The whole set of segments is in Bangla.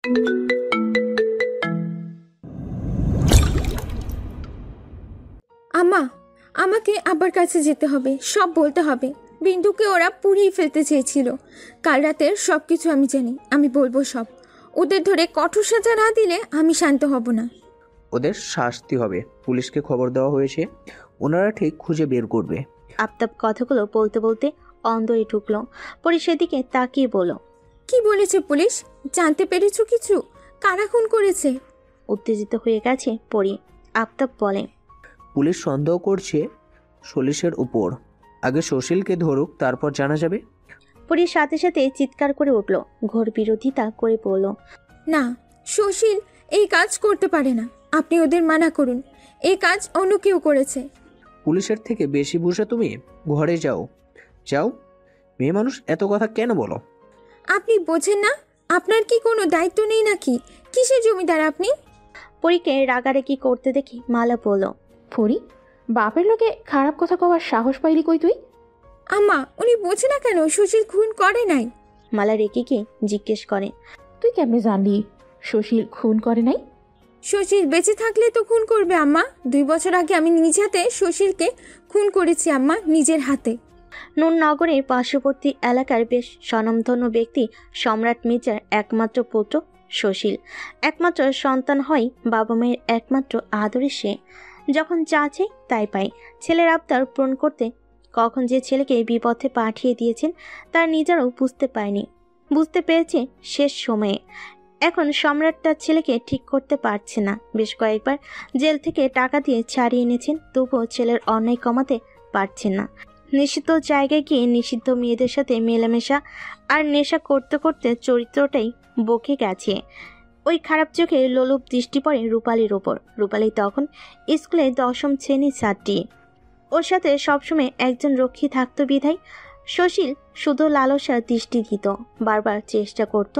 আম্মা, আমাকে আব্বার কাছে যেতে হবে, সব বলতে হবে। বিন্দুকে ওরা পুড়িয়ে ফেলতে চেয়েছিল। কাল রাতের সব কিছু আমি জানি, আমি বলবো সব। ওদের ধরে কঠোর সাজা না দিলে আমি শান্ত হব না। ওদের শাস্তি হবে, পুলিশকে খবর দেওয়া হয়েছে, ওনারা ঠিক খুঁজে বের করবে। আফতাব কথাগুলো বলতে বলতে অন্ধই ঢুকলো। পরে সেদিকে তাকিয়ে বলল, কি বলেছে পুলিশ? জানতে পেরেছো কিছু? কারা খুন করেছে? উত্তেজিত হয়ে গেছে পরি। আফতাব বলে, পুলিশ সন্দেহ করছে সলিসের উপর। আগে সুশীলকে ধরুক, তারপর জানা যাবে। পরির সাথে সাথে চিৎকার করে উঠল, ঘোর বিরোধিতা করে বলল, না, সুশীল এই কাজ করতে পারে না। আপনি ওদের মানা করুন, এই কাজ অন্য কেউ করেছে। পুলিশের থেকে বেশি বুঝে তুমি? ঘরে যাও, যাও। মেয়ে মানুষ, এত কথা কেন বলো? আপনি বোঝেন না? আপনার কি কোনো দায়িত্ব নেই নাকি? কিসের জমিদার আপনি? পরীকে রাগারাগি করতে দেখি মালা বলল, পরি, বাপের লোকে খারাপ কথা কওয়ার সাহস পাইলি কই তুই? আম্মা, উনি বোঝে না কেন সুশীল খুন করে নাই? মালা রেখে গিয়ে জিজ্ঞেস করে, তুই কেমনে জানলি সুশীল খুন করে নাই? সুশীল বেঁচে থাকলে তো খুন করবে আম্মা। 2 বছর আগে আমি নিজ হাতে সুশীলকে খুন করেছি আম্মা, নিজের হাতে। নুরনগরের পার্শ্ববর্তী এলাকার বেশ স্বনামধন্য ব্যক্তি সম্রাট মির্জার একমাত্র পুত্র সুশীল। একমাত্র সন্তান হয় বাবা মায়ের একমাত্র আদরের সে। যখন যা চাই তাই পায়। ছেলের আবদার পূরণ করতে কখন যে ছেলেকে বিপথে পাঠিয়ে দিয়েছেন তার নিজেরাও বুঝতে পারেনি। বুঝতে পেরেছে শেষ সময়ে। এখন সম্রাট তার ছেলেকে ঠিক করতে পারছে না। বেশ কয়েকবার জেল থেকে টাকা দিয়ে ছাড়িয়ে এনেছেন, তবুও ছেলের অন্যায় কমাতে পারছেন না। নিষিদ্ধ জায়গায় গিয়ে নিষিদ্ধ মেয়েদের সাথে মেলামেশা আর নেশা করতে করতে চরিত্রটাই বকে গেছে। ওই খারাপ চোখে লোলুপ দৃষ্টি পড়ে রূপালীর ওপর। রূপালী তখন স্কুলে 10ম শ্রেণীর ছাত্রী। ওর সাথে সবসময় একজন রক্ষী থাকতো বিধায় সুশীল শুধু লালসার দৃষ্টি দিত। বারবার চেষ্টা করত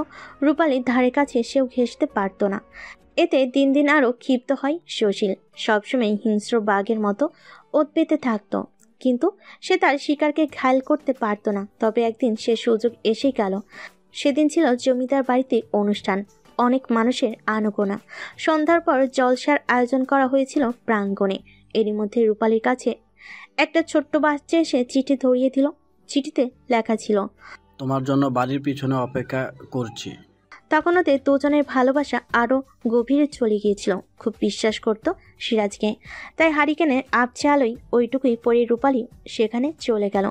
রূপালীর ধারে কাছে সেও ঘেঁষতে পারত না। এতে দিন দিন আরও ক্ষিপ্ত হয় সুশীল। সবসময় হিংস্র বাঘের মতো ওত পেতে থাকতো, কিন্তু সে তার শিকারকে ঘায়েল করতে পারত না। তবে একদিন সে সুযোগ এসেই গেল। সেদিন ছিল জমিদার বাড়িতে অনুষ্ঠান, অনেক মানুষের আনাগোনা। সন্ধ্যার পর জলসার আয়োজন করা হয়েছিল প্রাঙ্গণে। এরই মধ্যে রূপালীর কাছে একটা ছোট্ট বাচ্চা এসে চিঠি ধরিয়ে দিল। চিঠিতে লেখা ছিল, তোমার জন্য বাড়ির পিছনে অপেক্ষা করছি। তখন ওদের দুজনের ভালোবাসা আরও গভীরে চলে গিয়েছিল। খুব বিশ্বাস করত সিরাজকে, তাই হারিকেনের আবছে আলোয় ওইটুকুই পরে রূপালী সেখানে চলে গেল।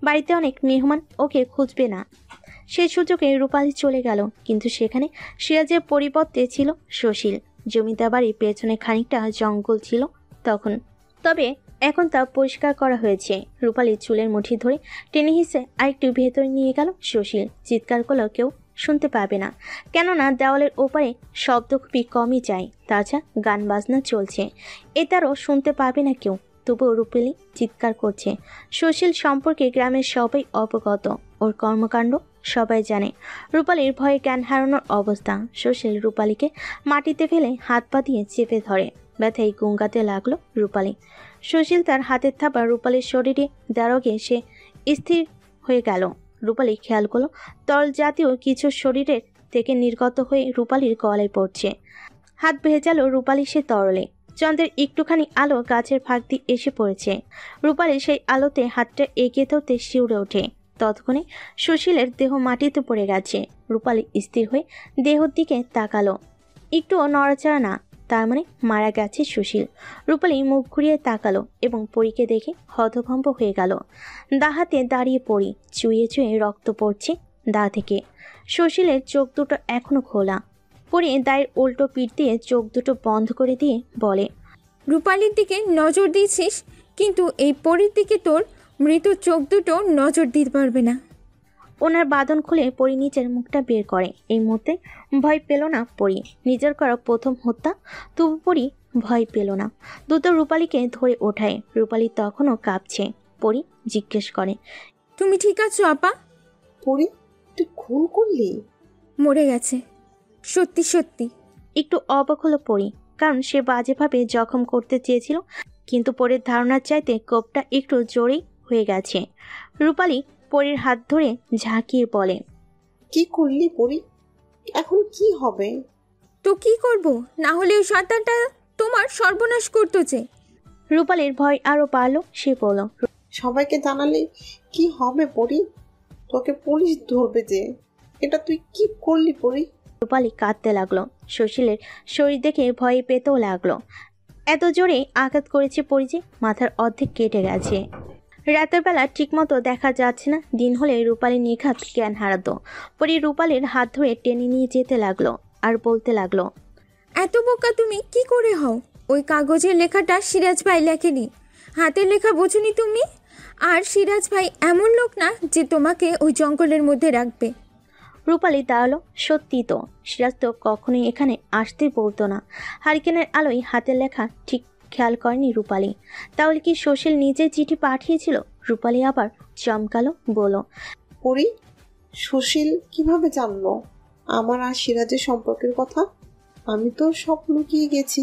বাড়িতে অনেক মেহমান, ওকে খুঁজবে না। সেই সুযোগে রূপালী চলে গেল, কিন্তু সেখানে সিরাজের পরিবর্তে ছিল সুশীল। জমিদার বাড়ির পেছনে খানিকটা জঙ্গল ছিল তখন, তবে এখন তা পরিষ্কার করা হয়েছে। রূপালী চুলের মুঠি ধরে টেনে হিসে আরেকটু ভেতরে নিয়ে গেল সুশীল। চিৎকার করলেও কেউ শুনতে পাবে না, কেননা দেওয়ালের ওপারে শব্দ খুবই কমই যায়। তাছাড়া গান বাজনা চলছে, এটারও শুনতে পাবে না কেউ। তবুও রূপালী চিৎকার করছে। সুশীল সম্পর্কে গ্রামের সবাই অবগত, ওর কর্মকাণ্ড সবাই জানে। রূপালীর ভয়ে জ্ঞান হারানোর অবস্থা। সুশীল রূপালীকে মাটিতে ফেলে হাত পা দিয়ে চেপে ধরে। ব্যথায় গুঙ্গাতে লাগলো রূপালী। সুশীল তার হাতের থাবা রূপালীর শরীরে দেওয়াগে সে স্থির হয়ে গেল। রূপালী খেয়াল করলো তরল জাতীয় কিছু শরীরের থেকে নির্গত হয়ে রূপালীর গলায় পড়ছে। হাত ভেজালো রূপালী সে তরলে। চন্দ্রের একটুখানি আলো গাছের ফাঁক দিয়ে এসে পড়েছে। রূপালী সেই আলোতে হাতটা এগিয়ে ধরতে শিউরে ওঠে। ততক্ষণে সুশীলের দেহ মাটিতে পড়ে গেছে। রূপালী স্থির হয়ে দেহর দিকে তাকালো। একটুও নড়াচড়া না, তার মানে মারা গেছে সুশীল। রূপালী মুখ ঘুরিয়ে তাকালো এবং পরীকে দেখে হতভম্ব হয়ে গেল। দা হাতে দাঁড়িয়ে পড়ি, চুইয়ে চুয়ে রক্ত পড়ছে দা থেকে। সুশীলের চোখ দুটো এখনো খোলা। পরি দায়ের উল্টো পিঠ দিয়ে চোখ দুটো বন্ধ করে দিয়ে বলে, রূপালীর দিকে নজর দিয়েছিস, কিন্তু এই পরীর দিকে তোর মৃত চোখ দুটো নজর দিতে পারবে না। ওনার বাঁধন খুলে পরি নিজের মুখটা বের করে। এই মুহূর্তে ভয় পেল না পরি। নিজের করা প্রথম হত্যা, তবু পরি ভয় পেল না। দ্রুত রূপালীকে ধরে ওঠায়। রূপালী তখনও কাঁপছে। পরি জিজ্ঞেস করে, তুমি ঠিক আছো আপা? পরি, তুই খুন করলি? মরে গেছে, সত্যি সত্যি। একটু অবাক হলো পরি, কারণ সে বাজেভাবে জখম করতে চেয়েছিল, কিন্তু পরির ধারণার চাইতে কোপটা একটু জোরেই হয়ে গেছে। রূপালী পরির হাত ধরে ঝাঁকিয়ে বলে, কি করলি পরি? এখন কি হবে? তো কি করব? না হলে ওই শয়তানটা তোমার সর্বনাশ করতো যে। রূপালীর ভয় আরো বাড়লো। সে বলল, সবাইকে জানালে কি হবে পরি? তোকে পুলিশ ধরবে যে। এটা তুই কি করলি পরি? রূপালী কাঁদতে লাগলো। সুশীলের শরীর দেখে ভয় পেতেও লাগলো। এত জোরে আঘাত করেছে পরি যে মাথার অর্ধেক কেটে গেছে। রাতের বেলা ঠিকমতো দেখা যাচ্ছে না। দিন হলে রূপালী নিঘাত জ্ঞান হারাতো। পরি রূপালীর হাত ধরে টেনে নিয়ে যেতে লাগলো আর বলতে লাগলো, এত বোকা তুমি কি করে হও? ওই কাগজের লেখাটা সিরাজ ভাই লেখেনি, হাতের লেখা বোঝনি তুমি? আর সিরাজ ভাই এমন লোক না যে তোমাকে ওই জঙ্গলের মধ্যে রাখবে। রূপালী দাঁড়ালো। সত্যি তো, সিরাজ তো কখনোই এখানে আসতে বলতো না। হারিকেনের আলোয় হাতের লেখা ঠিক খেয়াল করেনি রূপালী। তাহলে কি সুশীল নিজে চিঠি পাঠিয়েছিল? রূপালী আবার চমকালো, বলো, পরি, সুশীল কিভাবে জানলো আমার আর সিরাজের সম্পর্কের কথা? আমি তো সব লুকিয়ে গেছি।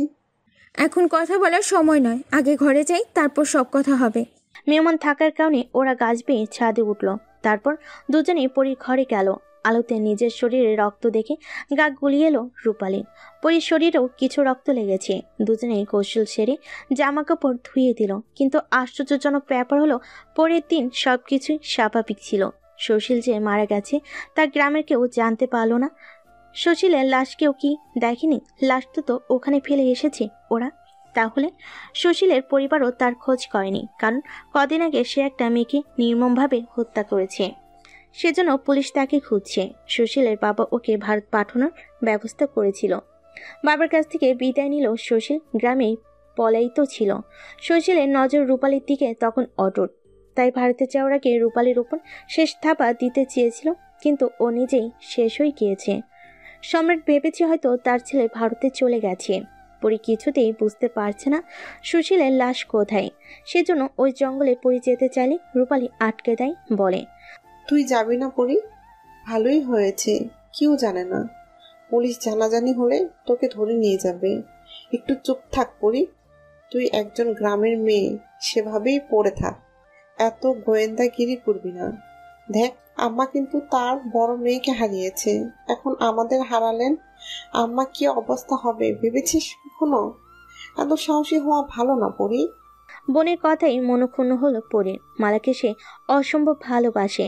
এখন কথা বলার সময় নয়, আগে ঘরে যাই, তারপর সব কথা হবে। মেহমান থাকার কারণে ওরা গাছ বেয়ে ছাদে উঠল। তারপর দুজনেই পরীর ঘরে গেল। আলোতে নিজের শরীরে রক্ত দেখে গা গুলিয়ে এলো রূপালী। পরীর শরীরেও কিছু রক্ত লেগেছে। দুজনেই কৌশল সেরে জামা কাপড় ধুয়ে দিল। কিন্তু আশ্চর্যজনক ব্যাপার হলো, পরের দিন সবকিছুই স্বাভাবিক ছিল। সুশীল যে মারা গেছে তা গ্রামের কেউ জানতে পারল না। সুশীলের লাশ কেউ কি দেখেনি? লাশ তো ওখানে ফেলে এসেছে ওরা। তাহলে সুশীলের পরিবারও তার খোঁজ করেনি, কারণ কদিন আগে সে একটা মেয়েকে নির্মমভাবে হত্যা করেছে। সেজন্য পুলিশ তাকে খুঁজছে। সুশীলের বাবা ওকে ভারত পাঠানোর ব্যবস্থা করেছিল। বাবার কাছ থেকে বিদায় নিল সুশীল। গ্রামেই পলায়িত ছিল। সুশীলের নজর রূপালীর দিকে তখন অটুট। তাই ভারতে যাওয়ার আগে রূপালীর উপর শেষ থাপা দিতে চেয়েছিল, কিন্তু ও নিজেই শেষ হয়ে গিয়েছে। সম্রাট ভেবেছে হয়তো তার ছেলে ভারতে চলে গেছে। পরি কিছুতেই বুঝতে পারছে না সুশীলের লাশ কোথায়। সেজন্য ওই জঙ্গলে পরি যেতে চাইলে রূপালী আটকে দেয়, বলে, তুই যাবি না পরি? ভালোই হয়েছে, কেউ জানে না। পুলিশ জানাজানি হলে তোকে ধরে নিয়ে যাবে। একটু চুপ থাক পরি। তুই একজন গ্রামের মেয়ে, সেভাবেই পড়ে থাক। এত গোয়েন্দাগিরি করবি না। দেখ, আম্মা কিন্তু তার বড় মেয়েকে হারিয়েছে। এখন আমাদের হারালেন আম্মা কি অবস্থা হবে ভেবেছিস কখনো? এত সাহসী হওয়া ভালো না পরি। বোনের কথাই মনক্ষুণ্ণ হলো পরির। মালাকে সে অসম্ভব ভালোবাসে।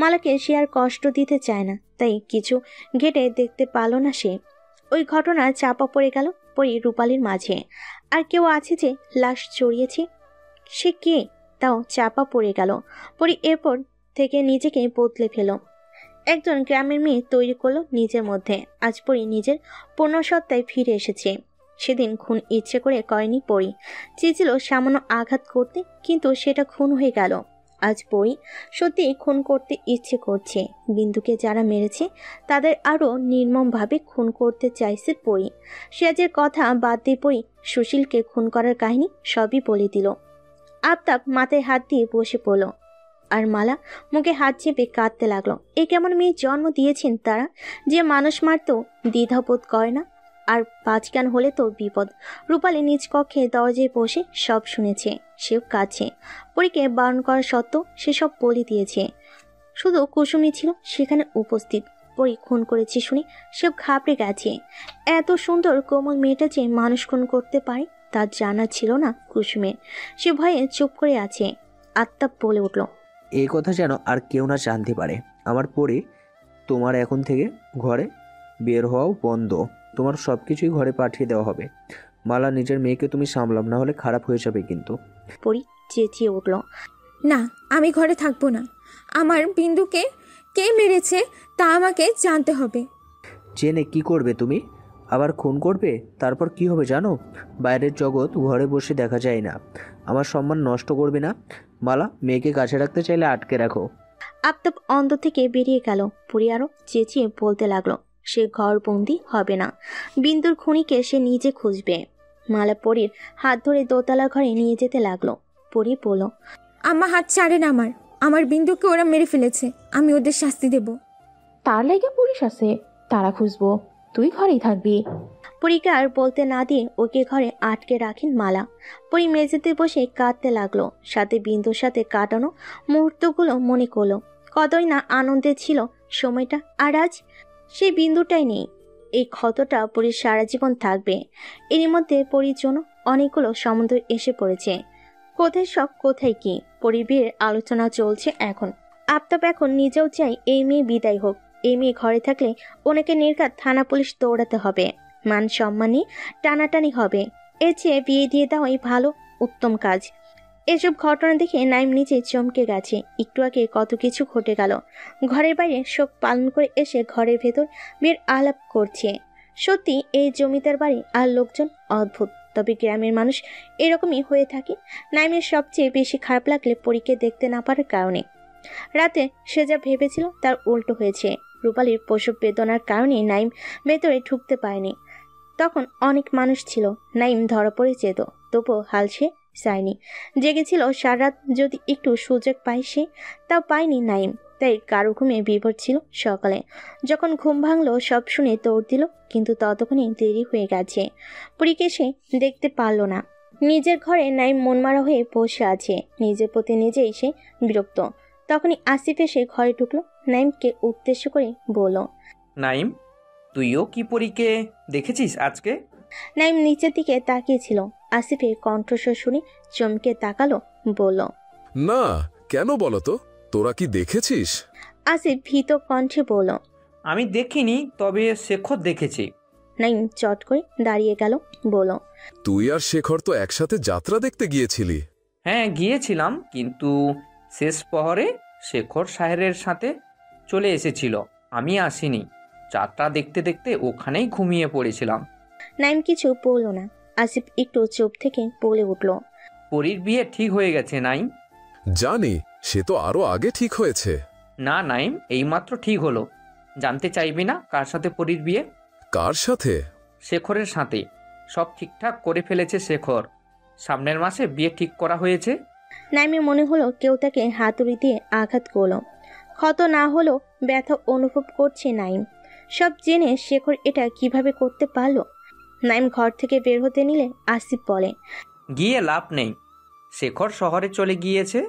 মালাকে সে আর কষ্ট দিতে চায় না, তাই কিছু ঘেটে দেখতে পারল না সে। ওই ঘটনা চাপা পড়ে গেল পরি রূপালীর মাঝে। আর কেউ আছে যে লাশ চড়িয়েছে? সে কে তাও চাপা পড়ে গেল। পরি এরপর থেকে নিজেকে বদলে ফেল। একজন গ্রামের মেয়ে তৈরি করলো নিজের মধ্যে। আজ পরি নিজের পূর্ণসত্তায় ফিরে এসেছে। সেদিন খুন ইচ্ছে করে করেনি পরি। চেয়েছিল সামান্য আঘাত করতে, কিন্তু সেটা খুন হয়ে গেল। আজ পরি সত্যি খুন করতে ইচ্ছে করছে। বিন্দুকে যারা মেরেছে তাদের আরও নির্মমভাবে খুন করতে চাইছে পরি। সিরাজের কথা বাদ দিয়ে পরি সুশীলকে খুন করার কাহিনী সবই বলে দিল। আফতাব মাথায় হাত দিয়ে বসে পড়ল, আর মালা মুখে হাত চেপে কাঁদতে লাগলো। এ কেমন মেয়ে জন্ম দিয়েছেন তারা, যে মানুষ মারতেও দ্বিধাবোধ করে না? আর বাজজ্ঞান হলে তো বিপদ। রূপালী নিজ কক্ষে দরজায় বসে সব শুনেছে। সেও কাছে। পরীকে বারণ করা সত্ত্বেও সে সব বলে দিয়েছে। শুধু কুসুমই ছিল সেখানে উপস্থিত। পরী খুন করেছে শুনে সেও ঘাবড়ে গেছে। এত সুন্দর কোমল মেয়েটা যে মানুষ খুন করতে পারে তা জানা ছিল না কুসুমের। সে ভয়ে চুপ করে আছে। আত্মাপ বলে উঠল, এই কথা যেন আর কেউ না জানতে পারে। আমার পরে তোমার এখন থেকে ঘরে বের হওয়াও বন্ধ। তোমার সব কিছুই ঘরে পাঠিয়ে দেওয়া হবে। মালা, নিজের মেয়েকে তুমি সামলাম, না হলে খারাপ হয়ে যাবে কিন্তু। পরী চেঁচিয়ে উঠল, না, আমি ঘরে থাকবো না। আমার বিন্দুকে কে মেরেছে তা আমাকে জানতে হবে। জেনে কি করবে তুমি? আবার খুন করবে? তারপর কি হবে জানো? বাইরের জগৎ ঘরে বসে দেখা যায় না। আমার সম্মান নষ্ট করবে না। মালা, মেয়েকে কাছে রাখতে চাইলে আটকে রাখো। আফতাব অন্ধ থেকে বেরিয়ে গেল। পরী আরো চেঁচিয়ে বলতে লাগলো, সে ঘরবন্দি হবে না। বিন্দুর খুনিকে সে নিজে খুঁজবে। মালা পরীর হাত ধরে দোতলা ঘরে নিয়ে যেতে লাগলো। পরী বলল, আমার হাত ছাড়ে না। আমার বিন্দুকে ওরা মেরে ফেলেছে, আমি ওদের শাস্তি দেব। তার লাগে পুলিশ আছে, তারা খুঁজবো, তুই ঘরেই থাকবি। পরীকে আর বলতে না দিয়ে ওকে ঘরে আটকে রাখেন মালা। পরী মেঝেতে বসে কাঁদতে লাগলো। সাথে বিন্দুর সাথে কাটানো মুহূর্তগুলো মনে করলো। কতই না আনন্দে ছিল সময়টা। আর আজ সেই বিন্দুটাই নেই। এই ক্ষতটা পরীর সারা জীবন থাকবে। এরই মধ্যে পরীর জন্য অনেকগুলো সম্বন্ধ এসে পড়েছে। কোথায় সব কোথায় কি, পরীর বিয়ের আলোচনা চলছে এখন। আফতাব এখন নিজেও চাই এই মেয়ে বিদায় হোক। এই মেয়ে ঘরে থাকলে ওনাকে নির্ঘাত থানা পুলিশ দৌড়াতে হবে, মান সম্মান নিয়ে টানাটানি হবে। এর চেয়ে বিয়ে দিয়ে দেওয়াই ভালো, উত্তম কাজ। এসব ঘটনা দেখে নাইম নিজে চমকে গেছে। একটু আগে কত কিছু ঘটে গেল। ঘরের বাইরে শোক পালন করে এসে ঘরের ভেতর বিয়ের আলাপ করছে। সত্যি এই জমিদার বাড়ি আর লোকজন অদ্ভুত, তবে গ্রামের মানুষ এরকমই হয়ে থাকে। নাইমের সবচেয়ে বেশি খারাপ লাগলে পরীকে দেখতে না পারার কারণে। রাতে সে যা ভেবেছিল তার উল্টো হয়েছে। রূপালীর প্রসব বেদনার কারণে নাইম ভেতরে ঢুকতে পারেনি। তখন অনেক মানুষ ছিল, নাইম ধরা পড়ে যেত, তবুও হাল সে যায়নি। জেগেছিল সারা রাত, যদি একটু সুযোগ পায় সে, তাও পায়নি নাইম। তাই কারো ঘুমে বিভোর ছিল। সকালে যখন ঘুম ভাঙলো সব শুনে দৌড় দিল, কিন্তু ততক্ষণই দেরি হয়ে গেছে। পরীকে সে দেখতে পারল না। নিজের ঘরে নাইম মনমারা হয়ে বসে আছে, নিজের প্রতি নিজেই সে বিরক্ত। তখনই আসিফ এসে ঘরে ঢুকলো, নাইমকে উদ্দেশ্য করে বলল, নাইম, তুইও কি পরীকে দেখেছিস আজকে? নাইম নিচের দিকে তাকিয়েছিল। আসিফের কণ্ঠস্বর শুনে চমকে তাকালো, বলল, না, কেন বলো তো, তোরা কি দেখেছিস? আসিফ ভীত কণ্ঠে বলল, আমি দেখিনি, তবে শেখর দেখেছি। নাইম চট করে দাঁড়িয়ে গেল, বলল, তুই আর শেখর তো একসাথে যাত্রা দেখতে গিয়েছিলি। হ্যাঁ গিয়েছিলাম, কিন্তু শেষ প্রহরে শেখর সাহেবের সাথে চলে এসেছিল, আমি আসিনি। যাত্রা দেখতে দেখতে ওখানেই ঘুমিয়ে পড়েছিলাম। নাইম কিছু বলল না। আসিফ একটু চুপ থেকে বলে উঠল, পরীর বিয়ে ঠিক হয়ে গেছে নাইম। জানি, সে তো আরো আগে ঠিক হয়েছে। না নাইম, এইমাত্র ঠিক হলো। জানতে চাইবি না কার সাথে পরীর বিয়ে? কার সাথে? শেখরের সাথে। সব ঠিকঠাক করে ফেলেছে শেখর। সামনের মাসে বিয়ে ঠিক করা হয়েছে। নাইমে মনে হলো কেউ তাকে হাতুড়ি দিয়ে আঘাত করলো। ক্ষত না হলেও ব্যথা অনুভব করছে নাইম। সব জেনে শেখর এটা কিভাবে করতে পারলো? নাইম ঘর থেকে বের হতে নিলে আসিফ বলে, গিয়ে লাভ নেই। শেখর শহরে চলে গিয়েছে,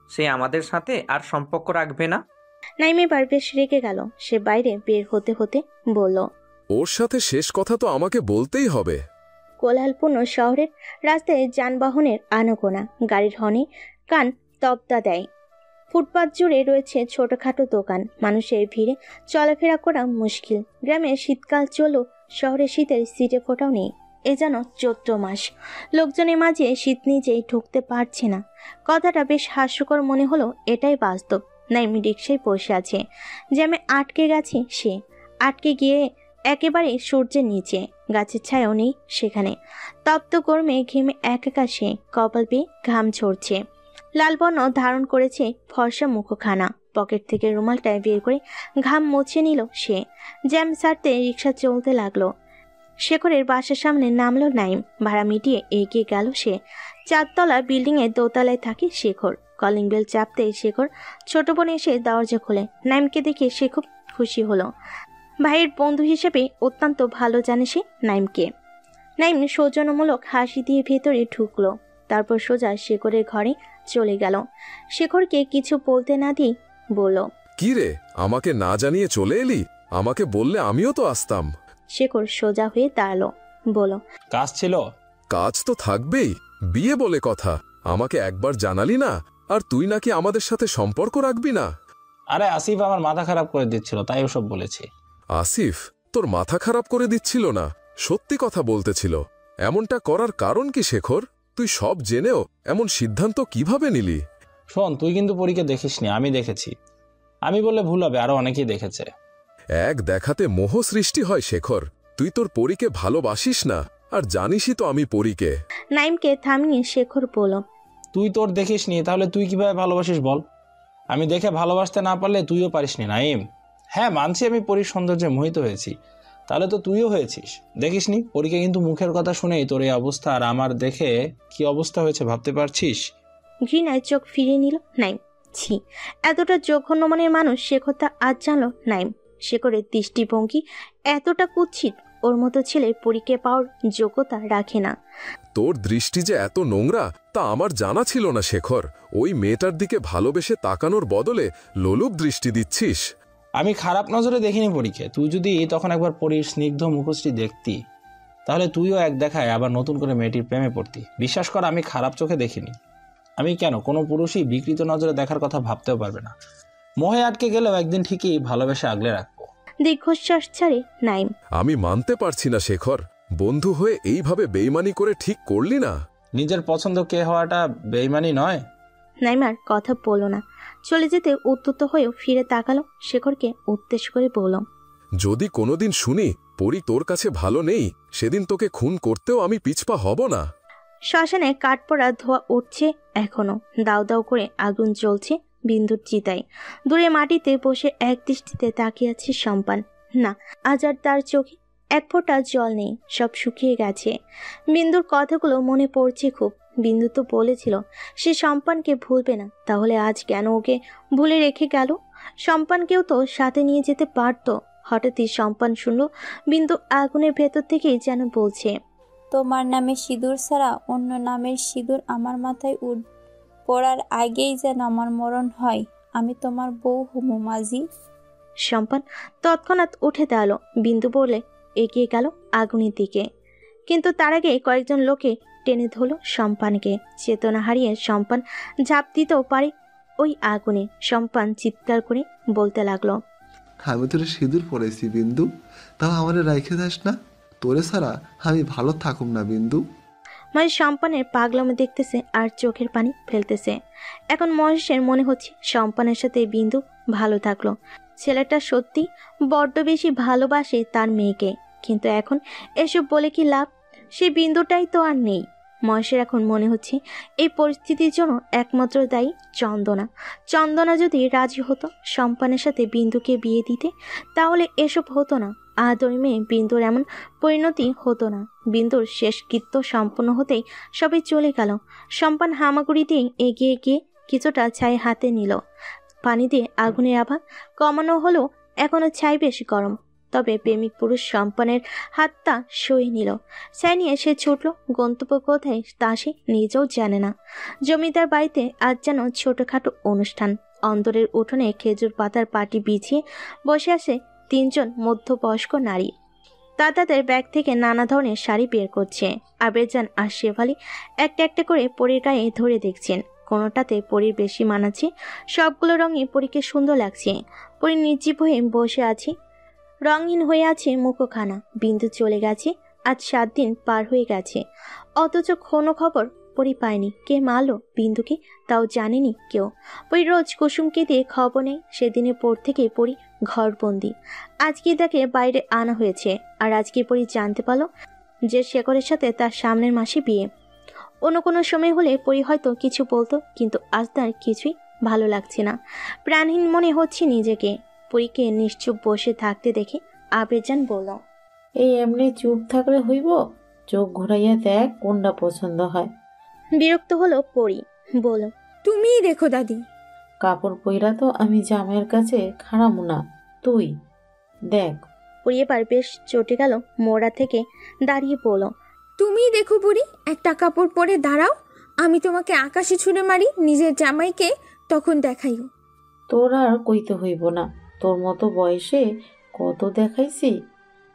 সে আমাদের সাথে আর সম্পর্ক রাখবে না। নাইম এবার বেশ রেগে গেল। সে বাইরে বের হতে হতে বলল, ওর সাথে শেষ কথা তো আমাকে বলতেই হবে। কোলাহলপূর্ণ শহরের রাস্তায় যানবাহনের আনাগোনা, গাড়ির হর্নে কান তবদা দেয়। ফুটপাত জুড়ে রয়েছে ছোটখাটো দোকান, মানুষের ভিড়ে চলাফেরা করা মুশকিল। গ্রামে শীতকাল চললেও শহরে শীতের সিটে ফোটাও নেই। এ যেন চৈত্র মাস। লোকজনের মাঝে শীত নিজেই ঢুকতে পারছে না। কথাটা বেশ হাস্যকর মনে হলো, এটাই বাস্তব। নাইম রিকশায় বসে আছে, জ্যামে আটকে গেছে সে। আটকে গিয়ে একেবারে সূর্যের নিচে, গাছের ছায়াও নেই সেখানে। তপ্ত গরমে ঘেমে একা সে, কপাল বেয়ে ঘাম ঝরছে। লাল বর্ণ ধারণ করেছে ফর্সা মুখখানা। পকেট থেকে রুমালটায় বের করে ঘাম মুছে নিল সে। জ্যাম সারতে রিক্সা চলতে লাগলো। শেখরের বাসার সামনে নামলো নাইম। ভাড়া মিটিয়ে এগিয়ে গেল সে। 4 তলা বিল্ডিংয়ের দোতলায় থাকে শেখর। কলিং বেল চাপতে শেখর ছোট বোন এসে দরজা খোলে। নাইমকে দেখে সে খুব খুশি হলো। ভাইয়ের বন্ধু হিসেবে অত্যন্ত ভালো জানে সে নাইমকে। নাইম সৌজন্যমূলক হাসি দিয়ে ভেতরে ঢুকলো, তারপর সোজা শেখরের ঘরে চলে গেল। শেখরকে কিছু বলতে না দিয়ে বলল, কি রে, আমাকে না জানিয়ে চলে এলি? আমাকে বললে আমিও তো আসতাম। শেখর সোজা হয়ে দাঁড়ালো, বলল, কাজ ছিল। কাজ তো থাকবেই, বিয়ে বলে কথা। আমাকে একবার জানালি না, আর তুই নাকি আমাদের সাথে সম্পর্ক রাখবি না। আরে আসিফ আমার মাথা খারাপ করে দিচ্ছিল, তাই ওসব বলেছি। আসিফ তোর মাথা খারাপ করে দিচ্ছিল না, সত্যি কথা বলতেছিল। এমনটা করার কারণ কি শেখর? তুই সব জেনেও এমন সিদ্ধান্ত কিভাবে নিলি? শোন, তুই কিন্তু পরীকে দেখিসনি, আমি দেখেছি। আমি বললে ভুল হবে, আরো অনেকেই দেখেছে। এক দেখাতে মোহ সৃষ্টি হয় শেখর। তুই তোর পরীকে ভালোবাসিস না, আর জানিসই তো আমি পরীকে। নাইমকে থামিয়ে শেখর বলল, তুই তোর দেখিসনি, তাহলে তুই কিভাবে ভালোবাসিস বল? আমি দেখে ভালোবাসতে না পারলে তুইও পারিসনি নাইম। হ্যাঁ মানছি আমি পরীর সৌন্দর্যে মোহিত হয়েছি, তাহলে তো তুইও হয়েছিস। দেখিসনি পরীকে কিন্তু মুখের কথা শুনেই তোর এই অবস্থা, আর আমার দেখে কি অবস্থা হয়েছে ভাবতে পারছিস? ঘৃণায় চোখ ফিরিয়ে নিল নাইম। ছি, এতটা জঘন্য মনের মানুষ শেখর তা আজ জানলো নাইম। শেখরের দৃষ্টিভঙ্গি এতটা কুৎসিত, ওর মতো ছেলে পরীকে পাওয়ার যোগ্যতা রাখে না। তোর দৃষ্টি যে এত নোংরা তা আমার জানা ছিল না শেখর। ওই মেয়েটার দিকে ভালোবেসে তাকানোর বদলে লোলুপ দৃষ্টি দিচ্ছিস। আমি খারাপ নজরে দেখিনি পরীকে। তুই যদি তখন একবার পরীর স্নিগ্ধ মুখশ্রী দেখতি, তাহলে তুইও এক দেখায় আবার নতুন করে মেয়েটির প্রেমে পড়তি। বিশ্বাস কর, আমি খারাপ চোখে দেখিনি। আমি কেন, কোনো পুরুষই বিকৃত নজরে দেখার কথা ভাবতেও পারবে না। মোহে আটকে গেলেও একদিন ঠিকই ভালোবেসে আগলে রাখবো। দীর্ঘশ্বাস ছাড়ে নাইম। আমি মানতে পারছি না শেখর, বন্ধু হয়ে এইভাবে বেইমানি করে ঠিক করলি না। নিজের পছন্দ কে হওয়াটা বেইমানি নয়? নাইম আর কথা বলল না। চলে যেতে উদ্যত হয়েও ফিরে তাকালো শেখরকে উদ্দেশ্য করে বলল, যদি কোনোদিন শুনি পরি তোর কাছে ভালো নেই, সেদিন তোকে খুন করতেও আমি পিছপা হব না। শ্মশানে কাঠপোড়া ধোয়া উঠছে এখনো, দাউ দাউ করে আগুন জ্বলছে বিন্দুর চিতায়। দূরে মাটিতে বসে এক দৃষ্টিতে তাকিয়ে আছে সম্পান। না, আজ আর তার চোখে এক ফোঁটা জল নেই, সব শুকিয়ে গেছে। বিন্দুর কথাগুলো মনে পড়ছে খুব। বিন্দু তো বলেছিল সে সম্পানকে ভুলবে না, তাহলে আজ কেন ওকে ভুলে রেখে গেল? সম্পানকেও তো সাথে নিয়ে যেতে পারতো। হঠাৎই সম্পান শুনল বিন্দু আগুনের ভেতর থেকেই যেন বলছে, তোমার নামে সিঁদুর ছাড়া অন্য নামের সিঁদুর আমার মাথায় পড়ার আগেই যেন আমার মরণ হয়। আমি তোমার বউ হমু মাঝি। সম্পান তৎক্ষণাৎ উঠে দাঁড়ালো। বিন্দু বলে এগিয়ে গেল আগুনের দিকে, কিন্তু তার আগে কয়েকজন লোকে টেনে ধরল সম্পানকে। চেতনা হারিয়ে সম্পান ঝাঁপ দিতেও পারে ওই আগুনে। সম্পান চিৎকার করে বলতে লাগলো, আমি তোরে সিঁদুর পরেছি বিন্দু, তাও আমারে রাইখে দাস না। তোরে ছাড়া আমি ভালো থাকুম না বিন্দু। মহেশ সম্পানের পাগলামো দেখতেছে আর চোখের পানি ফেলতেছে। এখন মহেশের মনে হচ্ছে সম্পানের সাথে বিন্দু ভালো থাকলো। ছেলেটা সত্যি বড্ড বেশি ভালোবাসে তার মেয়েকে, কিন্তু এখন এসব বলে কি লাভ? সে বিন্দুটাই তো আর নেই। মহেশের এখন মনে হচ্ছে এই পরিস্থিতির জন্য একমাত্র দায়ী চন্দনা। চন্দনা যদি রাজি হতো সম্পানের সাথে বিন্দুকে বিয়ে দিতে, তাহলে এসব হতো না। আদরি মেয়ে বিন্দুর এমন পরিণতি হতো না। বিন্দুর শেষ কৃত্য সম্পন্ন হতেই সবাই চলে গেল। সম্পান হামাগুড়ি দিয়ে এগিয়ে গিয়ে কিছুটা ছাই হাতে নিল। পানি দিয়ে আগুনের আভা কমানো হলো, এখনো ছাই বেশ গরম। তবে প্রেমিক পুরুষ সম্পানের হাতটা সয়ে নিল। ছাই নিয়ে সে ছুটল গন্তব্য কোথায় তা সে নিজেও জানে না। জমিদার বাড়িতে আজ যেন ছোটখাটো অনুষ্ঠান। অন্দরের উঠোনে খেজুর পাতার পাটি বিছিয়ে বসে আছে তিনজন মধ্যবয়স্ক নারী। তাদের ব্যাগ থেকে নানা ধরনের শাড়ি বের করছে। আবেরজান আর শেফালি একটা একটা করে পরীর গায়ে ধরে দেখছেন কোনোটাতে পরীর বেশি মানাচ্ছে। সবগুলো রঙই পরীকে সুন্দর লাগছে। পরী নির্জীব হয়ে বসে আছে, রঙিন হয়ে আছে মুখখানা। বিন্দু চলে গেছে, আজ 7 দিন পার হয়ে গেছে, অথচ কোনো খবর পরী পায়নি। কে মারলো বিন্দুকে তাও জানেনি কেউ। পরী রোজ কুসুমকে দিয়ে খবর নেই। সেদিনের পর থেকে পরী ঘরবন্দি। আজকে তাকে বাইরে আনা হয়েছে, আর আজকে পরী জানতে পারলো যে শেখরের সাথে তার সামনের মাসে বিয়ে। অন্য কোনো সময় হলে পরী হয়তো কিছু বলতো, কিন্তু আজ তার কিছুই ভালো লাগছে না। প্রাণহীন মনে হচ্ছে নিজেকে। পরীকে নিশ্চুপ বসে থাকতে দেখে আবেরজান বলল, এই এমনি চুপ থাকলে হইব, চোখ ঘুরাইয়া দেখ কোনটা পছন্দ হয়। বিরক্ত হলো পরী, বলল, তুমিই দেখো দাদি। কাপড় পইরা তো আমি জামাইয়ের কাছে খারামু না, তুই দেখ। পরী এবার বেশ চটে গেল, মোড়া থেকে দাঁড়িয়ে বলল, তুমিই দেখো বুড়ি, একটা কাপড় পরে দাঁড়াও, আমি তোমাকে আকাশে ছুঁড়ে মারি নিজের জামাইকে, তখন দেখাইও। তোর আর কইতে হইব না, তোর মতো বয়সে কত দেখাইছি।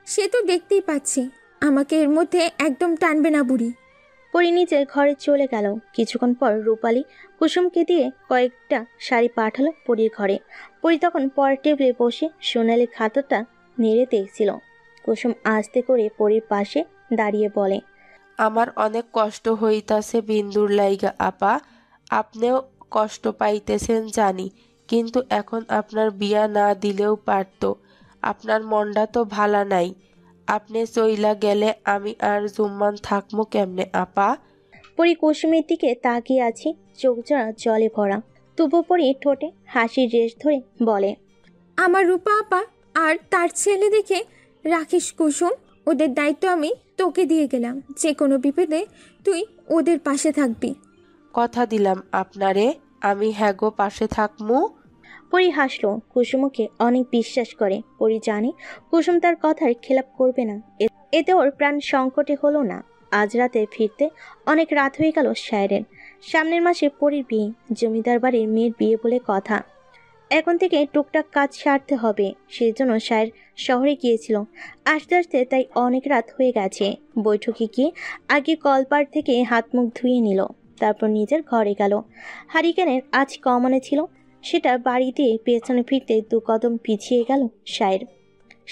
সে তো দেখতেই পাচ্ছি, আমাকে এর মধ্যে একদম টানবে না বুড়ি। পরী নিজের ঘরে চলে গেল। কিছুক্ষণ পর রূপালী কুসুমকে দিয়ে কয়েকটা শাড়ি পাঠালো পরীর ঘরে। পরী তখন পরের টেবিলে বসে সোনালি খাতাটা নেড়ে দেখছিল। কুসুম আস্তে করে পরীর পাশে দাঁড়িয়ে বলে, আমার অনেক কষ্ট হইতাছে বিন্দুর লাইগা আপা, আপনিও কষ্ট পাইতেছেন জানি, কিন্তু এখন আপনার বিয়া না দিলেও পারতো। আপনার মনটা তো ভালা নাই, আপনি চইলা গেলে আমি আর জুম্মান থাকবো কেমনে আপা? পরী কুসুমের দিকে তাকিয়ে আছে, চোখ জোড়া জলে ভরা। তবু পরী ঠোঁটে হাসির রেশ ধরে বলে, আমার রূপা আপা আর তার ছেলে দেখে রাখিস কুসুম, ওদের দায়িত্ব আমি তোকে দিয়ে গেলাম, যে কোনো বিপদে তুই ওদের পাশে থাকবি। কথা দিলাম আপনারে, আমি হ্যাগো পাশে থাকমু। পরী হাসলো। কুসুমকে অনেক বিশ্বাস করে। পরী জানে কুসুম তার কথার খেলাপ করবে না। এতে ওর প্রাণ সংকটে হলো না। আজ রাতে ফিরতে অনেক রাত হয়ে গেল সায়রের। সামনের মাসে পরীর বিয়ে, জমিদার বাড়ির মেয়ের বিয়ে বলে কথা। এখন থেকে টুকটাক কাজ সারতে হবে, সেই জন্য সায়ের শহরে গিয়েছিল। আস্তে আস্তে তাই অনেক রাত হয়ে গেছে। বৈঠকে গিয়ে আগে কলপার থেকে হাত মুখ ধুয়ে নিল, তারপর নিজের ঘরে গেল। হারিকেনের আজ কমানো ছিল, সেটা বাড়ি দিয়ে পেছনে ফিরতে 2 কদম পিছিয়ে গেল সায়ের।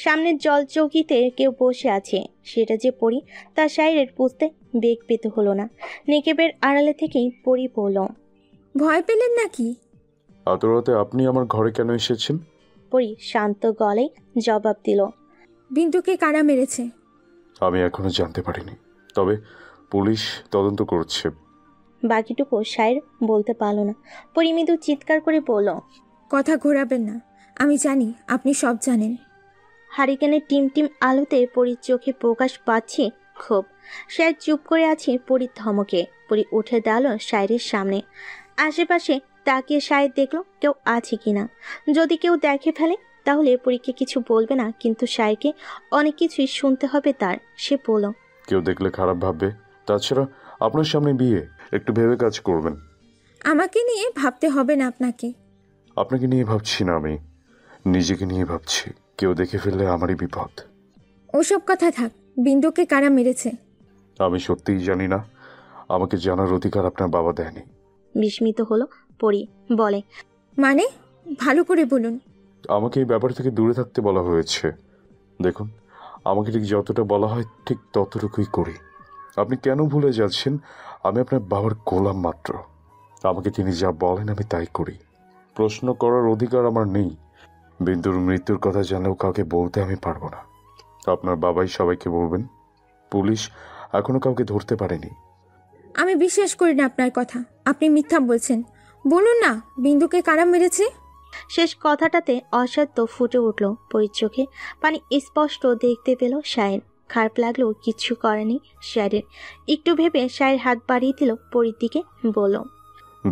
সামনের জল চৌকিতে কেউ বসে আছে, সেটা যে পরি তা সায়ের বুঝতে বেগ পেতে হলো না। নেকেবের আড়ালে থেকেই পরি পড়ল। ভয় পেলেন নাকি? এত রাতে আপনি আমার ঘরে কেন এসেছেন? পরি শান্ত গলায় জবাব দিল, বিন্দুকে কারা মেরেছে আমি এখনো জানতে পারিনি, তবে পুলিশ তদন্ত করছে। বাকিটুকু সায়ের বলতে পারল না। পরি মৃদু চিৎকার করে বলল, কথা ঘোরাবেন না, আমি জানি আপনি সব জানেন। হারিকেনের টিম টিম আলোতে পরির চোখে প্রকাশ পাচ্ছে ক্ষোভ। সায়ের চুপ করে আছে পরির ধমকে। পরি উঠে দাঁড়ালো সায়েরের সামনে। আশেপাশে তাকিয়ে সায়ের দেখলো কেউ আছে কিনা। যদি কেউ দেখে ফেলে তাহলে পরীকে কিছু বলবে না, কিন্তু সায়েরকে অনেক কিছুই শুনতে হবে তার। সে বলল, কেউ দেখলে খারাপ ভাববে, তাছাড়া আপনার সামনে বিয়ে, একটু ভেবে কাজ করবেন। আমাকে নিয়ে ভাবতে হবে না আপনাকে। আপনাকে নিয়ে ভাবছি না, আমি নিজেকে নিয়ে ভাবছি। কেউ দেখে ফেললে আমারই বিপদ। ওসব কথা থাক, বিন্দুকে কারা মেরেছে? আমি সত্যিই জানি না, আমাকে জানার অধিকার আপনার বাবা দেয়নি। বিস্মিত হলো পরি, বলে, মানে ভালো করে বলুন। আমাকে এই ব্যাপার থেকে দূরে থাকতে বলা হয়েছে। দেখুন, আমাকে ঠিক যতটা বলা হয় ঠিক ততটুকুই করি। আপনি কেন ভুলে যাচ্ছেন আমি আপনার বাবার গোলাম মাত্র। আমাকে তিনি যা বলেন আমি তাই করি। প্রশ্ন করার অধিকার আমার নেই। বিন্দুর মৃত্যুর কথা জানলেও কাউকে বলতে আমি পারবো না। আপনার বাবাই সবাইকে বলবেন। পুলিশ এখনো কাউকে ধরতে পারেনি। আমি বিশ্বাস করি না আপনার কথা, আপনি মিথ্যা বলছেন। বলুন না, বিন্দুকে কারা মেরেছে? শেষ কথাটাতে অসাধ্য ফুটে উঠল পরির চোখে। পানি স্পষ্ট দেখতে পেল সায়ের। খারাপ লাগলো, কিচ্ছু করেনি সায়ের। একটু ভেবে সায়ের হাত বাড়িয়ে দিল পরির দিকে, বলল,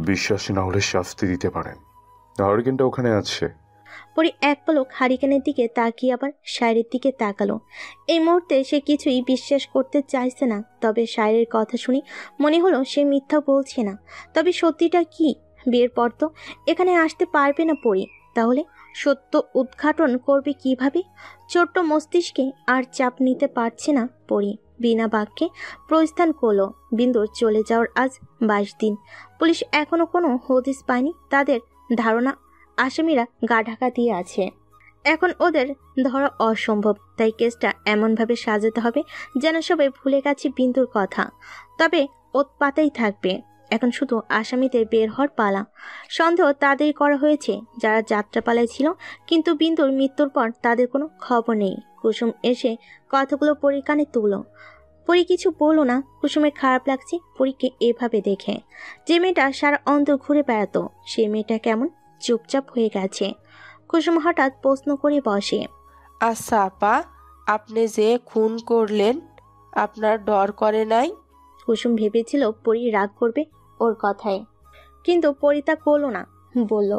বিশ্বাস না হলে শাস্তি দিতে পারেন। হারিকেনটা ওখানে আছে। পরি এক পলক হারিকেনের দিকে তাকিয়ে আবার সায়েরের দিকে তাকালো। এই মুহূর্তে সে কিছুই বিশ্বাস করতে চাইছে না, তবে সায়েরের কথা শুনে মনে হলো সে মিথ্যা বলছে না। তবে সত্যিটা কি? বিয়ের পর তো এখানে আসতে পারবে না পরি, তাহলে সত্য উদ্ঘাটন করবে কিভাবে? ছোট্ট মস্তিষ্কে আর চাপ নিতে পারছে না পরি। বিনা বাক্যে প্রস্থান করলো। বিন্দুর চলে যাওয়ার আজ 22 দিন। পুলিশ এখনো কোনো হদিস পায়নি। তাদের ধারণা আসামিরা গা ঢাকা দিয়ে আছে, এখন ওদের ধরা অসম্ভব। তাই কেসটা এমনভাবে সাজাতে হবে যেন সবাই ভুলে গেছে বিন্দুর কথা। তবে ওৎপাতেই থাকবে। এখন শুধু আসামিদের বের হওয়ার পালা। সন্দেহ তাদের করা হয়েছে যারা যাত্রাপালায় ছিল, কিন্তু বিন্দুর মৃত্যুর পর তাদের কোনো খবর নেই। কুসুম এসে কথাগুলো পরীর কানে তুলল। পরি কিছু বলল না। কুসুমের খারাপ লাগছে পরীকে এভাবে দেখে। যে মেয়েটা সারা অন্তর ঘুরে বেড়াতো, সে মেয়েটা কেমন চুপচাপ হয়ে গেছে। কুসুম হঠাৎ প্রশ্ন করে বসে, আচ্ছা আপা, আপনি যে খুন করলেন আপনার ডর করে নাই? কুসুম ভেবেছিল পরি রাগ করবে ওর কথায়, কিন্তু পরি তা করল না। বলল,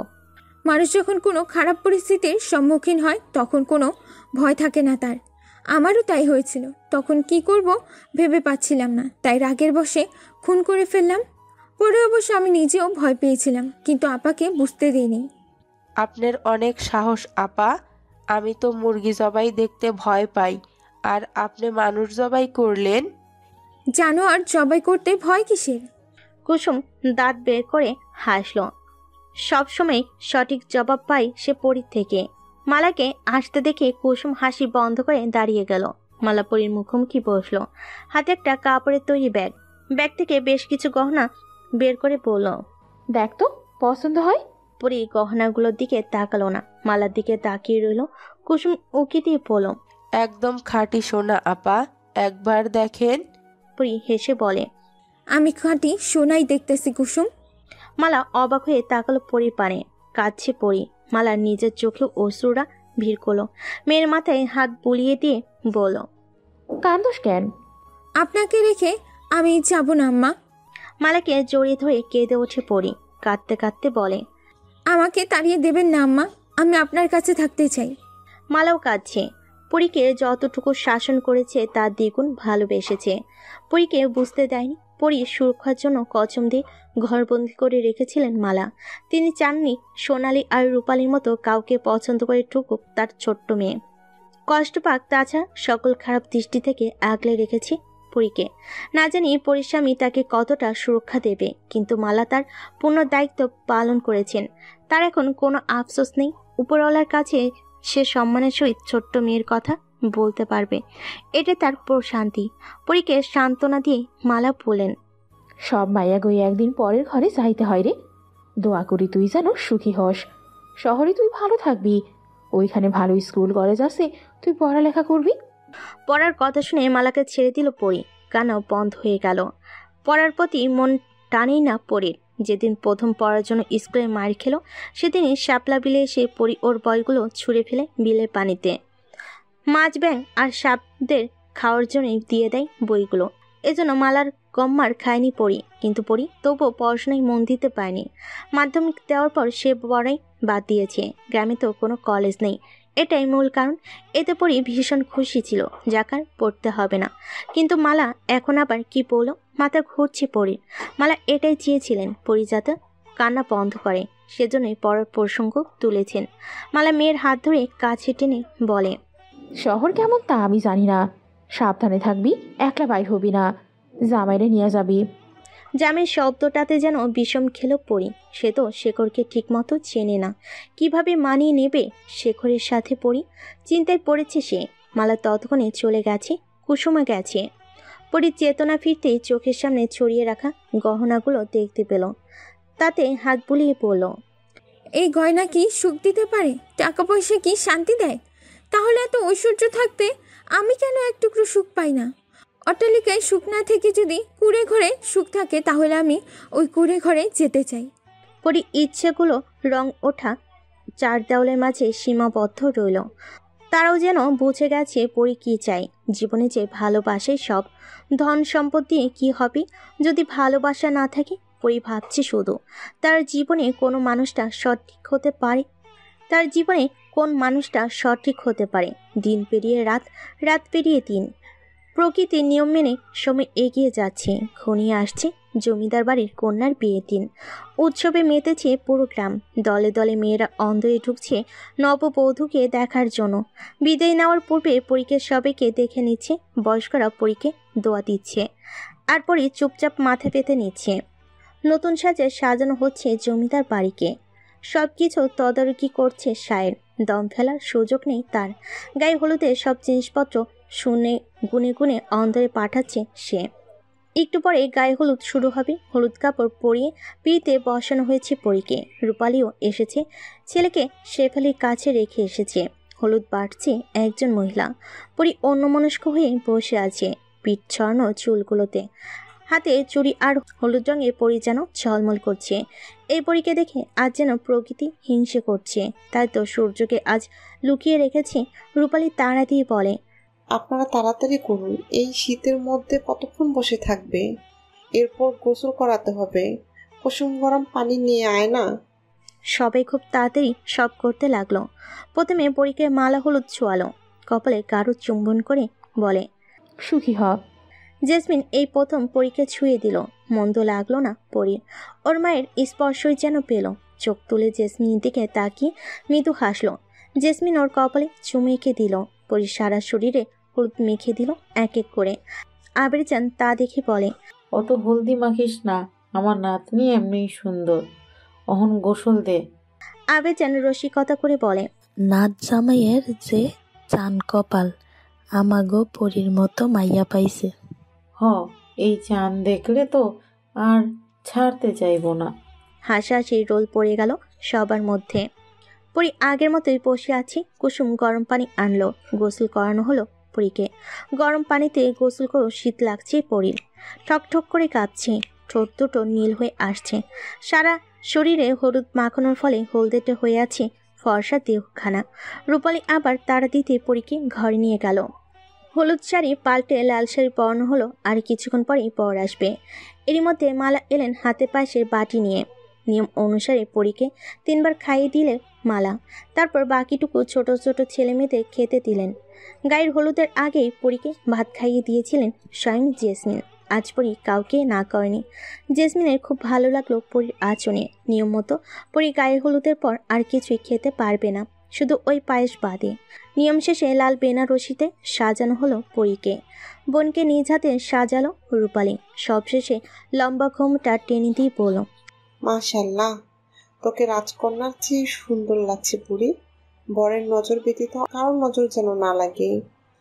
মানুষ যখন কোনো খারাপ পরিস্থিতির সম্মুখীন হয় তখন কোনো ভয় থাকে না তার। আমারও তাই হয়েছিল। তখন কি করব ভেবে পাচ্ছিলাম না, তাই রাগের বশে খুন করে ফেললাম। পরে অবশ্য আমি নিজেও ভয় পেয়েছিলাম, কিন্তু আপাকে বুঝতে দিইনি। আপনার অনেক সাহস আপা। আমি তো মুরগি জবাই দেখতে ভয় পাই, আর আপনি মানুষ জবাই করলেন। জানোয়ার জবাই করতে ভয় কিসের? কুসুম দাঁত বের করে হাসল। সবসময় সঠিক জবাব পাই সে পরীর থেকে। মালাকে আসতে দেখে কুসুম হাসি বন্ধ করে দাঁড়িয়ে গেল। মালা পরীর মুখোমুখি বসলো। হাতে একটা কাপড়ের তৈরি ব্যাগ। ব্যাগ থেকে বেশ কিছু গহনা বের করে বলল, দেখ তো পছন্দ হয়। পরী গহনাগুলোর দিকে তাকালো না, মালার দিকে তাকিয়ে রইল। কুসুম উকি দিয়ে বলল, একদম খাঁটি সোনা আপা, একবার দেখেন। পরী হেসে বলে, আমি খাঁটি সোনাই দেখতেছি কুসুম। মালা অবাক হয়ে তাকালো পরীর পানে। কাঁদছে পরী। মালার নিজের চোখে অশ্রুরা ভিড় করলো। মেয়ের মাথায় হাত বুলিয়ে দিয়ে বলল, কান্দোস কেন? আপনাকে রেখে আমি যাব না আম্মা। মালাকে জড়িয়ে ধরে কেঁদে ওঠে পরী। কাঁদতে কাঁদতে বলে, আমাকে তাড়িয়ে দেবেন না আম্মা, আমি আপনার কাছে থাকতে চাই। মালাও কাঁদছে। পরীকে যতটুকু শাসন করেছে তার দ্বিগুণ ভালোবেসেছে। পরীকে বুঝতে দেয়নি পরীর সুরক্ষার জন্য কসম দিয়ে ঘরবন্দি করে রেখেছিলেন মালা। তিনি চাননি সোনালি আর রূপালীর মতো কাউকে পছন্দ করে ঠুকুক তার ছোট্ট মেয়ে। কষ্ট পাক, তাছাড়া সকল খারাপ দৃষ্টি থেকে আগলে রেখেছি পরীকে। না জানি পরিস্বামী তাকে কতটা সুরক্ষা দেবে, কিন্তু মালা তার পূর্ণ দায়িত্ব পালন করেছেন। তার এখন কোনো আফসোস নেই। উপরওয়ালার কাছে সে সম্মানের সহিত ছোট্ট মেয়ের কথা বলতে পারবে, এটা তার প্রশান্তি। পরীকে সান্ত্বনা দিয়ে মালা বলেন, সব মাইয়া গই একদিন পরের ঘরে যাইতে হয় রে। দোয়া করি তুই যেন সুখী হস। শহরে তুই ভালো থাকবি, ওইখানে ভালো স্কুল কলেজ আছে, তুই পড়ালেখা করবি। পড়ার কথা শুনে মালাকে ছেড়ে দিল পরী। কান্নাও বন্ধ হয়ে গেল। পড়ার প্রতি মন টানেই না পরীর। যেদিন প্রথম পড়ার জন্য স্কুলে মার খেলো, সেদিনই শাপলা বিলে এসে পরী ওর বইগুলো ছুঁড়ে ফেলে বিলের পানিতে। মাছ, ব্যাঙ আর সাপদের খাওয়ার জন্যই দিয়ে দেয় বইগুলো। এজন্য মালার গম্মার খায়নি পরী, কিন্তু পরী তবুও পড়াশোনায় মন দিতে পারেনি। মাধ্যমিক দেওয়ার পর সে পড়াই বাদ দিয়েছে। গ্রামে তো কোনো কলেজ নেই, এটাই মূল কারণ। এতে পরী ভীষণ খুশি ছিল, যাকার পড়তে হবে না। কিন্তু মালা এখন আবার কি পড়লো, মাথা ঘুরছে পরীর। মালা এটাই চেয়েছিলেন পরী যাতে কান্না বন্ধ করে, সেজন্যই পড়ার প্রসঙ্গ তুলেছেন। মালা মেয়ের হাত ধরে কাছে টেনে বলে, শহর কেমন তা আমি জানি না, সাবধানে থাকবি, একলা বাইর হবি না, জামাইরে নিয়ে যাবি। জামের শব্দটাতে যেন বিষম খেলো পরী। সে তো শেখরকে ঠিকমতো চেনে না, কিভাবে মানিয়ে নেবে শেখরের সাথে পরী? চিন্তায় পড়েছে সে। মালা ততক্ষণে চলে গেছে, কুসুমা গেছে। পরীর চেতনা ফিরতেই চোখের সামনে ছড়িয়ে রাখা গহনাগুলো দেখতে পেল। তাতে হাত বুলিয়ে পড়ল, এই গয়না কি সুখ দিতে পারে? টাকা পয়সা কি শান্তি দেয়? তাহলে এত ঐশ্বর্য থাকতে আমি কেন এক টুকরো সুখ পাই না? অট্টালিকায় সুখ না থেকে যদি কুঁড়ে ঘরে সুখ থাকে, তাহলে আমি ওই কুঁড়ে ঘরে যেতে চাই। পরী ইচ্ছেগুলো রং ওঠা চার দেওয়ালের মাঝে সীমাবদ্ধ রইল। তারাও যেন বুঝে গেছে পরী কী চাই। জীবনে যে ভালোবাসে সব। ধন সম্পদ দিয়ে কী হবে যদি ভালোবাসা না থাকে? পরী ভাবছে শুধু তার জীবনে কোনো মানুষটা সঠিক হতে পারে। তার জীবনে কোন মানুষটা সঠিক হতে পারে? দিন পেরিয়ে রাত, রাত পেরিয়ে দিন। প্রকৃতির নিয়ম মেনে সময় এগিয়ে যাচ্ছে। ঘনিয়ে আসছে জমিদার বাড়ির কন্যার বিয়ের দিন। উৎসবে মেতেছে পুরো গ্রাম। দলে দলে মেয়েরা অন্দরে ঢুকছে নববধূকে দেখার জন্য। বিদায় নেওয়ার পূর্বে পরীকে সবাইকে দেখে নিচ্ছে। বয়স্করা পরীকে দোয়া দিচ্ছে, আর পরী চুপচাপ মাথা পেতে নিচ্ছে। নতুন সাজে সাজানো হচ্ছে জমিদার বাড়িকে। সব কিছু তদারকি করছে সায়ের। দম ফেলার সুযোগ নেই তার। গায়ে হলুদের সব জিনিসপত্র শুনে গুনে গুনে অন্দরে পাঠাচ্ছে সে। একটু পরে গায়ে হলুদ শুরু হবে। হলুদ কাপড় পরিয়ে পিড়িতে বসানো হয়েছে পরীকে। রূপালীও এসেছে, ছেলেকে শেফালির কাছে রেখে এসেছে। হলুদ বাড়ছে একজন মহিলা। পরী অন্যমনস্ক হয়ে বসে আছে, পিঠ ছড়ানো চুলগুলোতে। হাতে চুড়ি আর হলুদ রঙে পরী যেন ঝলমল করছে। এই পরীকে দেখে আজ যেন প্রকৃতি হিংসে করছে। তাই তো সূর্যকে আজ লুকিয়ে রেখেছে। রূপালী তাড়া দিয়ে বলে, আপনারা তাড়াতাড়ি করুন, এই শীতের মধ্যে কতক্ষণ বসে থাকবে? এরপর গোসল করাতে হবে। কুসুম গরম পানি নিয়ে আয় না। সবাই খুব তাড়াতাড়ি সব করতে লাগলো। প্রথমে পরীকে মালা হলুদ ছোঁয়ালো, কপালে গাঢ় চুম্বন করে বলে, সুখী হ। জেসমিন এই প্রথম পরীকে ছুঁয়ে দিল। মন্দ লাগলো না পরীর। ওর মায়ের স্পর্শই যেন পেল। চোখ তুলে জেসমিনের দিকে তাকিয়ে মৃদু হাসলো। জেসমিন ওর কপালে চুমু এঁকে দিল। পরীর সারা শরীরে হলুদ মেখে দিল এক এক করে। আবির চান তা দেখে বলে, অত হলদি মাখিস না, আমার নাতনি এমনিই সুন্দর, অহন গোসল দে। আবির চান রসিকতা করে বলে, নাত জামাইয়ের যে চান কপাল, আমাগো পরীর মতো মাইয়া পাইছে। হ, এই চাঁদ দেখলে তো আর ছাড়তে চাইব না। হাসাহাসি রোল পড়ে গেল সবার মধ্যে। পরী আগের মতোই বসে আছে। কুসুম গরম পানি আনলো। গোসল করানো হলো পরীকে। গরম পানিতে গোসল করে শীত লাগছে পরীর। ঠকঠক করে কাঁপছে, ঠোঁট দুটো নীল হয়ে আসছে। সারা শরীরে হলুদ মাখানোর ফলে হলদেটে হয়ে আছে ফর্সা দেহখানা। রূপালী আবার তাড়া দিতে পরীকে ঘরে নিয়ে গেল। হলুদ শাড়ি পাল্টে লাল শাড়ি পরানো হলো। আর কিছুক্ষণ পরেই বর আসবে। এরই মধ্যে মালা এলেন হাতে পাশে বাটি নিয়ে। নিয়ম অনুসারে পরীকে 3 বার খাইয়ে দিলেন মালা। তারপর বাকিটুকু ছোট ছোট ছেলে মেয়েদের খেতে দিলেন। গায়ের হলুদের আগেই পরীকে ভাত খাইয়ে দিয়েছিলেন স্বয়ং জেসমিন। আজ পরি কাউকে না করেনি। জেসমিনের খুব ভালো লাগলো পরির আচরণে। নিয়ম মতো পরি গায়ে হলুদের পর আর কিছুই খেতে পারবে না, শুধু ওই পায়েস বাদে। নিয়ম শেষে লাল বেনারসিতে সাজানো হলো পরীকে। বোনকে নিজ হাতে সাজালো রূপালী। সবশেষে লম্বা ঘোমটা টেনে দিয়ে বলল, মাশাল্লাহ, তোকে রাজকন্যার চেয়ে সুন্দর লাগছে পুরি। বরের নজর ব্যতীত কারোর নজর যেন না লাগে।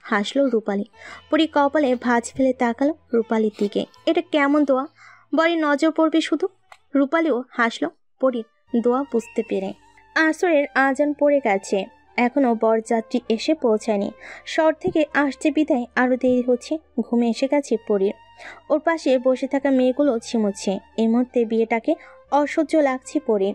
হাসলো রূপালী। পরি কপালে ভাঁজ ফেলে তাকালো রূপালীর দিকে। এটা কেমন দোয়া, বরের নজর পড়বে শুধু? রূপালীও হাসলো পরির দোয়া বুঝতে পেরে। আসরের আজান পড়ে গেছে, এখনো বরযাত্রী এসে পৌঁছায়নি। শহর থেকে আসছে বিদায় আরো দেরি হচ্ছে। ঘুমে এসে গেছে পরির। ওর পাশে বসে থাকা মেয়েগুলো ঝিমোচ্ছে। এই মুহূর্তে বিয়েটাকে অসহ্য লাগছে পরির।